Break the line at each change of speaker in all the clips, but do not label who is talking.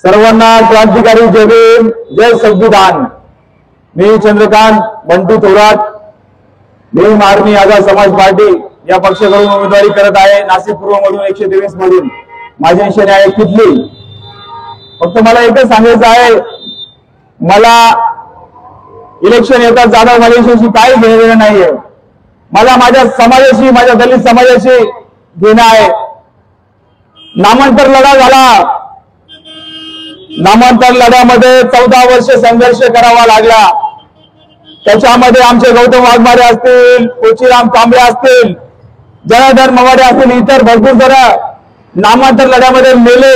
सर्वांना क्रांतिकारी जय भीम, जय संविधान। मी चंद्रकांत बंटू थोरात, भीम आर्मी आझाद समाज पार्टी या पक्षाकडून उमेदवारी करत आहे। नाशिक पूर्व मधून 123 मधून माझे निशाणे आहे कितली। फक्त मला एकच सांगायचं आहे, मला इलेक्शन येतात जाणार माझ्याशी काही घेणं नाहीये। मला माझ्या समाजाशी, माझ्या दलित समाजाशी घेणं आहे। नामांतर लढा झाला, नामांतर लढ्यामध्ये 14 वर्ष संघर्ष करावा लागला। त्याच्यामध्ये आमचे गौतम वाघमारे असतील, कोचीराम कांबळे असतील, जनार्दन मवाडे असतील, इतर भरपूर जण नामांतर लढ्यामध्ये मेले।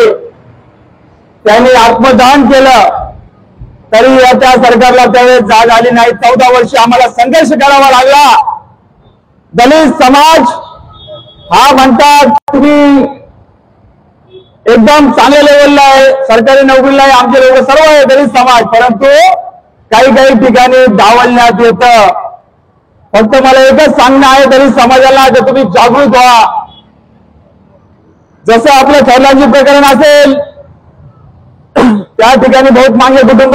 त्यांनी आत्मदान केलं, तरी त्या सरकारला त्यावेळेस जाग आली नाही। 14 वर्ष आम्हाला संघर्ष करावा लागला। दलित समाज हा म्हणतात तुम्ही एकदम चांगल्या लेवलला आहे, सरकारी नोकरीला आहे, आमचे लोक सर्व आहे दलित समाज, परंतु काही ठिकाणी डावलण्यात येतं। फक्त मला एकच सांगणं आहे दलित समाजाला की तुम्ही जागृत व्हा। जसं आपलं खैरलांजी प्रकरण असेल, त्या ठिकाणी बहुत मागे कुटुंब,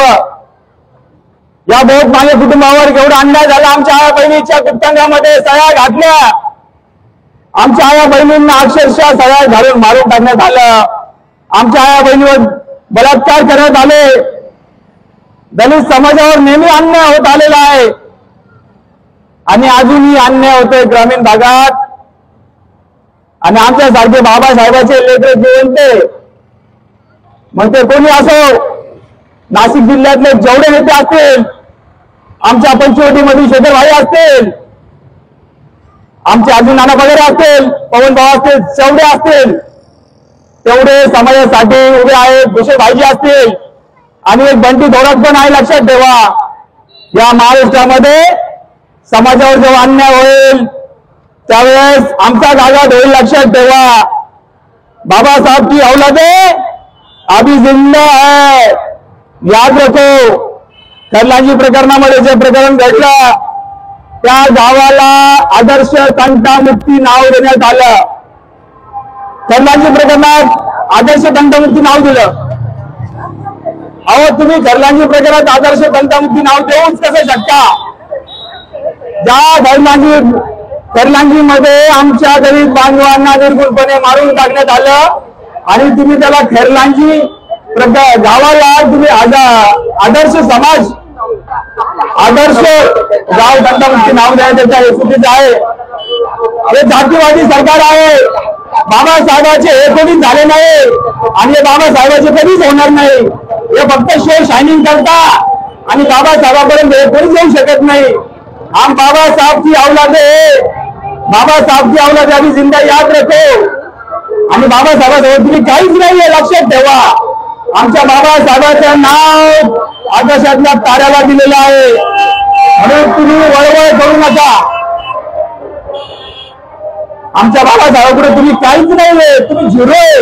या बहुत मागे कुटुंबावर केवढा अन्याय झाला। आमच्या आया बहिणीच्या कुटुंबामध्ये सह्या घातल्या, आमच्या आया बहिणींना अक्षरशः सह्या घालून मारून टाकण्यात आलं, आमच्या आया बहिणीवर बलात्कार करण्यात आले। दलित समाजावर नेहमी अन्याय होत आलेला आहे आणि अजूनही अन्याय होतोय ग्रामीण भागात। आणि आमच्यासारखे बाबासाहेबांचे लेकरं जिवंत, मग ते कोणी असो, नाशिक जिल्ह्यातले जेवढे नेते असतील, आमच्या पंचवटीमधील शेखरभाई असतील, आमचे अजून नाना वगैरे असतील, पवन भाऊ असतील, जेवढे असतील तेवढे समाजासाठी उभे आहेत। भूषण भाईजी असतील आणि एक बंटी थोरात पण आहे। लक्षात ठेवा, या महाराष्ट्रामध्ये समाजावर जेव्हा अन्याय होईल त्यावेळेस आमचा गागाट होईल। लक्षात ठेवा, बाबासाहेब की औलादे अभी जिंदा है, याद रखो। खैरलांजी प्रकरणामध्ये जे प्रकरण घडलं त्या गावाला आदर्श तंटामुक्ती नाव देण्यात आलं। खैरलांजी प्रकरणात आदर्श तंटामुक्ती नाव दिलं। अहो, तुम्ही खैरलांजी प्रकरणात आदर्श तंटामुक्ती नाव देऊच कसं शकता? ज्या खैरलांजी मध्ये आमच्या दलित बांधवांना निर्गुणपणे मारून टाकण्यात आलं आणि तुम्ही त्याला खैरलांजी गावाला तुम्ही आदर्श समाज, आदर्श गाव तंटामुक्ती नाव द्यायचं हे चुकीचं आहे। हे जातीवादी सरकार आहे। बाबासाहेबांचे हे कधीच झाले नाही आणि हे बाबासाहेबांचे कधीच होणार नाही। हे फक्त शो शायनिंग करता आणि बाबासाहेबांपर्यंत हे कोणीच येऊ शकत नाही। हम बाबा साहब की औलाद है, बाबा साहब की औलाद अभी जिंदा, याद रखो। आणि बाबासाहेबांसोबत तुम्ही काहीच नाहीये, लक्षात ठेवा। आमच्या बाबासाहेबांचं नाव आकाशातल्या ताऱ्याला दिलेलं आहे, म्हणून तुम्ही वळवळ करू नका। आमच्या बाबासाहेबांकडे तुम्ही काहीच नाहीये, तुम्ही झिरो आहे,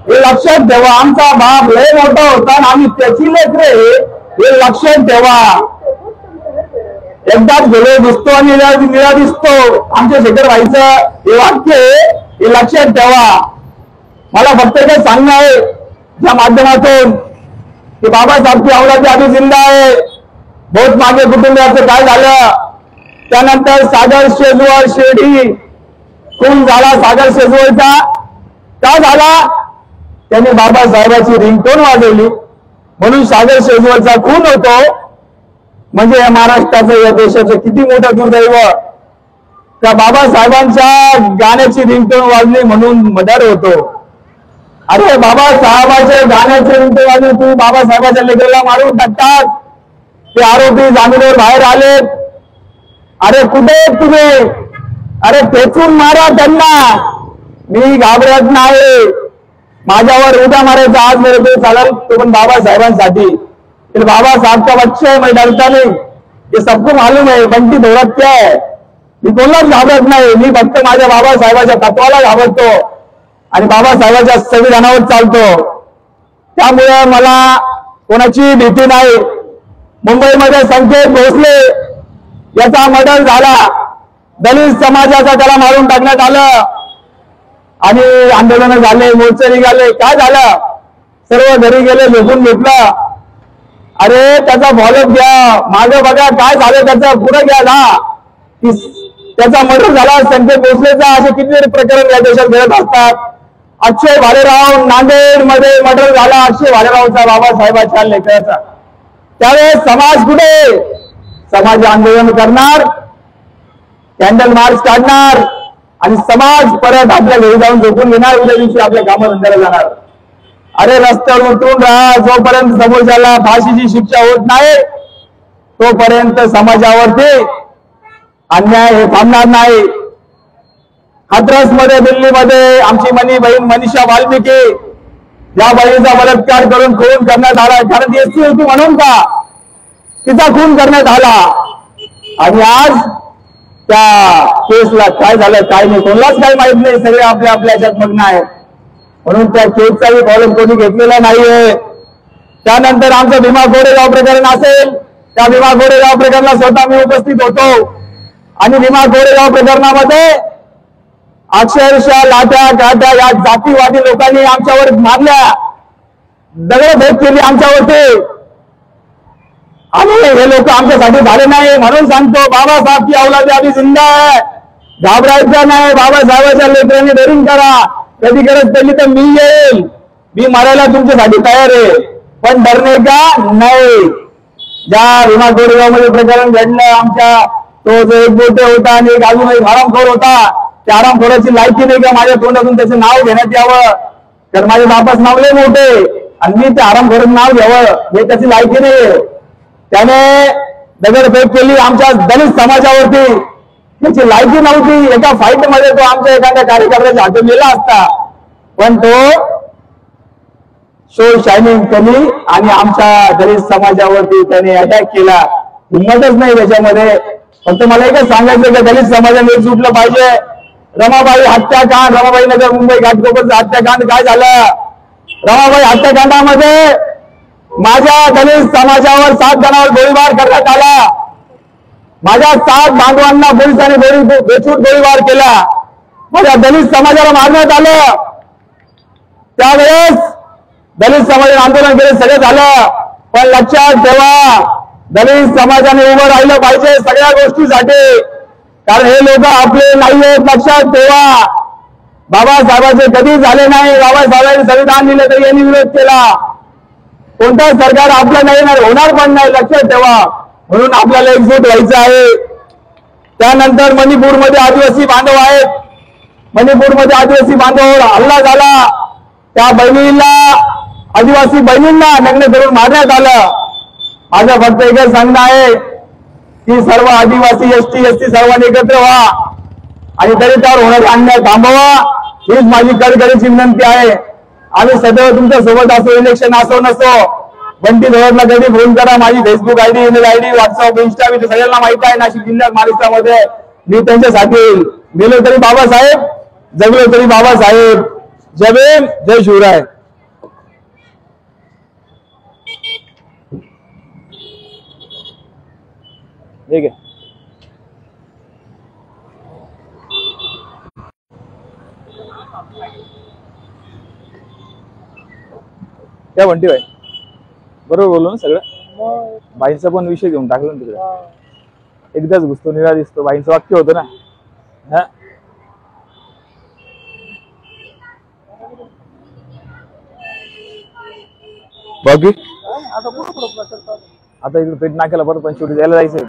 हे लक्षात ठेवा। आमचा बाप लय मोठा होता आणि आम्ही त्याची लेकरे, हे लक्षात ठेवा। एकदाच गेलो दिसतो आणि निळा दिसतो, आमच्या शेखरभाईचं हे वाक्य हे लक्षात ठेवा। मला फक्त एकच सांगणं आहे या माध्यमातून की बाबासाहेब की औलाद अभी जिंदा आहे। बहुत मागे कुटुंबाचं काय झालं, त्यानंतर सागर शेजवळ शेडी खून झाला। सागर शेजवळचा का झाला? त्यांनी बाबासाहेबांची रिंगटोन वाजवली म्हणून सागर शेजवळचा खून होतो। म्हणजे या महाराष्ट्राचं, या देशाचं किती मोठं दुर्दैव, त्या बाबासाहेबांच्या गाण्याची रिंगटोन वाजली म्हणून मर्डर होतो। अरे बाबासाहेबांच्या गाण्याची रिंगटोन वाजली, तुम्ही बाबासाहेबांच्या लेकराला मारून टाकतात। ते आरोपी जामीनवर बाहेर आलेत। अरे कुठे तुम्ही? अरे फेकून मारा त्यांना, मी घाबरत नाही। माझ्यावर उद्या मारायचा, आज मेरे तो चालेल, तो पण बाबासाहेबांसाठी। बाबा साहब का बच्चा है, मैं डरता नहीं, ये सबको मालूम है। बंटी थोरात क्या है, मी कोणालाच घाबरत नाही। मी फक्त माझ्या बाबासाहेबांच्या तत्वाला घाबरतो आणि बाबासाहेबांच्या संविधानावर चालतो। त्यामुळे मला कोणाची भीती नाही। मुंबईमध्ये संकेत भोसले याचा मर्डर झाला, दलित समाजाचा त्याला मारून टाकण्यात आलं आणि आंदोलन झाले, मोर्चे निघाले। काय झालं? सर्व घरी गेले, झोपून घेतलं. अरे त्याचा फॉलोअप घ्या, मागे बघा काय झालं त्याचं, पुढे घ्या ना. त्याचा मर्डर झाला, संख्येत पोहोचलेचा, असे कितीतरी प्रकरण या देशात घडत असतात. अक्षय भालेराव नांदेड मध्ये मर्डर झाला, अक्षय भालेरावचा, बाबासाहेबांच्या लेकराचा. त्यावेळेस समाज कुठे? समाज आंदोलन करणार, कॅन्डल मार्च काढणार आणि समाज परत आपल्या घरी जाऊन झोपून घेणार, उद्या दिवशी आपल्या कामधंद्याला जाणार. अरे रस्त्यावर उतरून राहा, जोपर्यंत समोरच्याला फाशीची शिक्षा होत नाही तोपर्यंत समाजावरती अन्याय हे थांबणार नाही. हाथरस मध्ये, दिल्लीमध्ये आमची बहीण मनीषा वाल्मिकी, या बहिणीचा बलात्कार करून खून करण्यात आला. कारण ती एसटी होती म्हणून का तिचा खून करण्यात आला. आणि आज त्या केसला काय झालं काय नाही कोणालाच काही माहित नाही, सगळे आपल्या आपल्या याच्यात मग्न आहेत. म्हणून त्या केसचाही फॉलोअप कोणी घेतलेला नाहीये. त्यानंतर आमचं भीमा कोरेगाव प्रकरण असेल, त्या भीमा कोरेगाव प्रकरणाला स्वतः मी उपस्थित होतो आणि भीमा कोरेगाव प्रकरणामध्ये अक्षरशः लाट्या काट्या या जातीवादी लोकांनी आमच्यावर मारल्या, दगडफेक केली आमच्यावरती. आणि हे लोक आमच्यासाठी झाले नाही. म्हणून सांगतो, बाबासाहेब की औलाद अभी जिंदा आहे, घाबरायचं नाही. बाबासाहेबांच्या लेकरांनी धरून करा. कधी गरज पडली तर मी येईल, मी मरायला तुमच्यासाठी तयार आहे, पण डरणे का नाही. ज्या भीमा कोरेगाव मध्ये प्रकरण घडलं, आमच्या तो जो एक बोटे होता आणि एक अजून एक हरामखोर होता, त्या हरामखोराची लायकी नाही का माझ्या तोंडातून त्याचं नाव घेण्यात यावं. तर माझे बापाच नाव लय मोठे आणि मी त्या हरामखोराचं नाव घ्यावं हे त्याची लायकी नाही. त्याने दगडफेक केली आमच्या दलित समाजावरती, त्याची लायकी नव्हती. एका फाईट मध्ये तो आमच्या एखाद्या कार्यकर्त्याच्या हातून गेला असता, पण तो शो शायनिंग केली आणि आमच्या दलित समाजावरती त्याने अटॅक केला. हिंमतच नाही त्याच्यामध्ये. फक्त मला एकच सांगायचं की दलित समाजाने एक सुटलं पाहिजे. रमाबाई हत्याकांड, रमाबाई नगर मुंबई घाटकोपरचं हत्याकांड काय झालं? रमाबाई हत्याकांडामध्ये माझ्या दलित समाजावर 7 जणांवर गोळीबार करण्यात आला. माझ्या 7 बांधवांना पोलिसांनी बेछूट गोळीबार केला. माझ्या दलित समाजाला मारण्यात आलं. त्यावेळेस दलित समाजाने आंदोलन केले, सगळं झालं. पण लक्षात ठेवा, दलित समाजाने उभं राहिलं पाहिजे सगळ्या गोष्टीसाठी, कारण हे लोक आपले नाही आहेत. लक्षात ठेवा, बाबासाहेबांचे कधी झाले नाही. बाबासाहेबांनी संविधान दिलं तरी यांनी विरोध केला. कोणतं सरकार आपलं नाही येणार, होणार पण नाही. लक्षात ठेवा, म्हणून आपल्याला एकजूट व्हायचं आहे. त्यानंतर मणिपूरमध्ये आदिवासी बांधव आहेत. मणिपूरमध्ये आदिवासी बांधवावर हल्ला झाला. त्या बहिणीला, आदिवासी बहिणींना नग्न करून मारण्यात आलं. माझं फक्त एकच सांगणं आहे की सर्व आदिवासी एसटी सर्वांनी एकत्र व्हा आणि दलितांवर होणारा अन्याय थांबवा, हीच माझी कळकळीची विनंती आहे. आम्ही सदैव तुमच्या सोबत असो, इलेक्शन असो नसो. बंटी धोरडला कधी फोन करा, माझी Facebook ID, email ID, WhatsApp, Insta मी सगळ्यांना माहिती आहे. नाशिक जिल्ह्यात महाराष्ट्रामध्ये मी त्यांच्यासाठी येईल. गेलो तरी बाबासाहेब, जगलो तरी बाबासाहेब. जय भीम, जय शिवराय. ठीक आहे. क्या म्हणते बाई, बरोबर बोललो ना सगळं. बाईंचा पण विषय घेऊन टाकलो ना तिकडे. एकदाच घुसतो निळा दिसतो, बाईंचं वाक्य होतं ना. बाकी आता इकडे पेट नाक्याला परत पण शेवटी द्यायला जायचं.